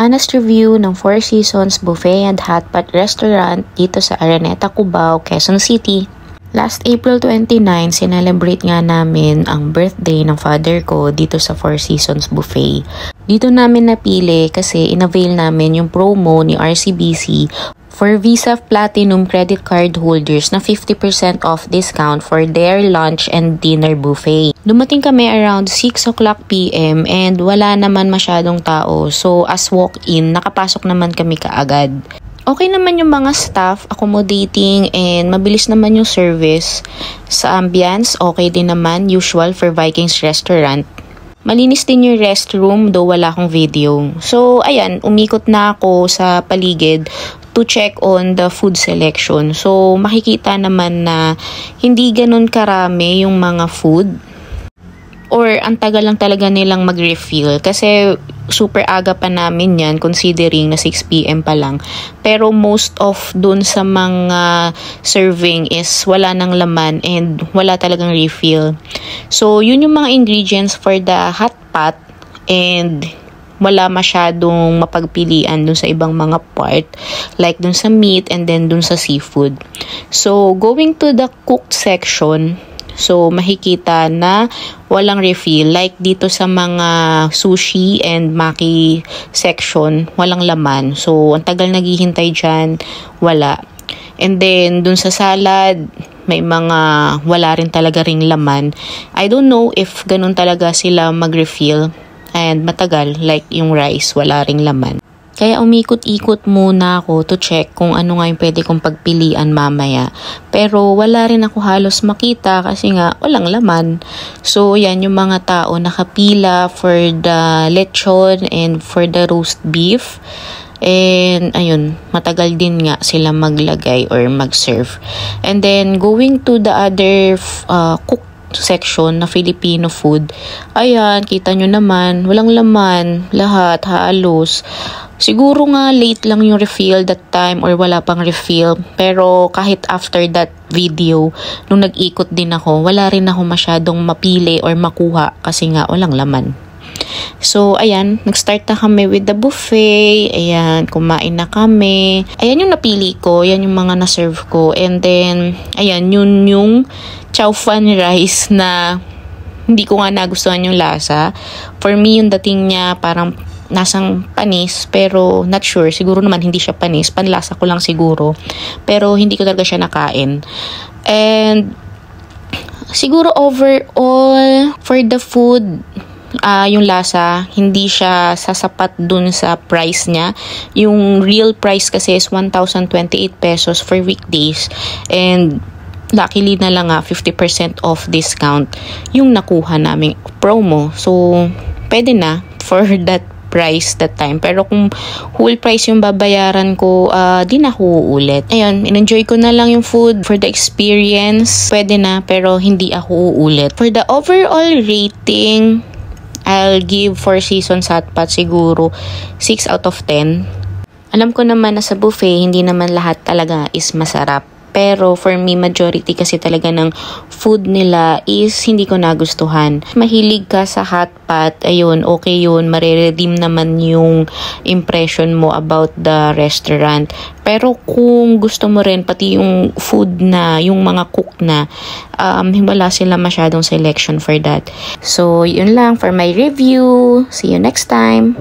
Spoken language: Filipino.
honest review ng Four Seasons Buffet and Hotpot Restaurant dito sa Araneta, Cubao, Quezon City. Last April 29, sinelebrate nga namin ang birthday ng father ko dito sa Four Seasons Buffet. Dito namin napili kasi inavail namin yung promo ni RCBC for Visa Platinum credit card holders na 50% off discount for their lunch and dinner buffet. Dumating kami around 6 o'clock PM and wala naman masyadong tao. So as walk-in, nakapasok naman kami kaagad. Okay naman yung mga staff, accommodating, and mabilis naman yung service. Sa ambience, okay din naman, usual for Vikings restaurant. Malinis din yung restroom, though wala akong video. So ayan, umikot na ako sa paligid to check on the food selection. So makikita naman na hindi ganun karami yung mga food. Or ang tagal lang talaga nilang mag-refill kasi super aga pa namin yan considering na 6 PM pa lang. Pero most of dun sa mga serving is wala nang laman and wala talagang refill. So yun yung mga ingredients for the hot pot and wala masyadong mapagpilian dun sa ibang mga part like dun sa meat and then dun sa seafood. So going to the cooked section, so makikita na walang refill. Like dito sa mga sushi and maki section, walang laman. So ang tagal naghihintay dyan, wala. And then dun sa salad, may mga wala rin talaga ring laman. I don't know if ganun talaga sila mag-refill and matagal, like yung rice, wala ring laman. Kaya umikot-ikot muna ako to check kung ano nga yung pwede kong pagpilian mamaya. Pero wala rin ako halos makita kasi nga walang laman. So yan yung mga tao nakapila for the lechon and for the roast beef. And ayun, matagal din nga sila maglagay or mag-serve. And then going to the other cook section na Filipino food, ayan, kita nyo naman, walang laman, lahat, halos. Siguro nga late lang yung refill that time or wala pang refill. Pero kahit after that video, nung nag-ikot din ako, wala rin ako masyadong mapili or makuha kasi nga walang laman. So, ayan, nag-start na kami with the buffet. Ayan, kumain na kami. Ayan yung napili ko, yan yung mga na-serve ko. And then, ayan, yun yung chow fan rice na hindi ko nga nagustuhan yung lasa. For me, yung dating niya parang nasang panis, pero not sure. Siguro naman hindi siya panis. Panlasa ko lang siguro. Pero hindi ko talaga siya nakain. And siguro overall, for the food, yung lasa, hindi siya sasapat dun sa price niya. Yung real price kasi is 1,028 pesos for weekdays. And luckily na lang 50% off discount yung nakuha naming promo. So, pwede na for that price that time. Pero kung whole price yung babayaran ko, di na ako uulit. Ayun, in-enjoy ko na lang yung food. For the experience, pwede na, pero hindi ako uulit. For the overall rating, I'll give Four Seasons Hotpot siguro 6 out of 10. Alam ko naman na sa buffet, hindi naman lahat talaga is masarap. Pero for me, majority kasi talaga ng food nila is hindi ko nagustuhan. Mahilig ka sa hotpot, ayun, okay yun. Mareredeem naman yung impression mo about the restaurant. Pero kung gusto mo rin, pati yung food na, yung mga cook na, wala sila masyadong selection for that. So, yun lang for my review. See you next time.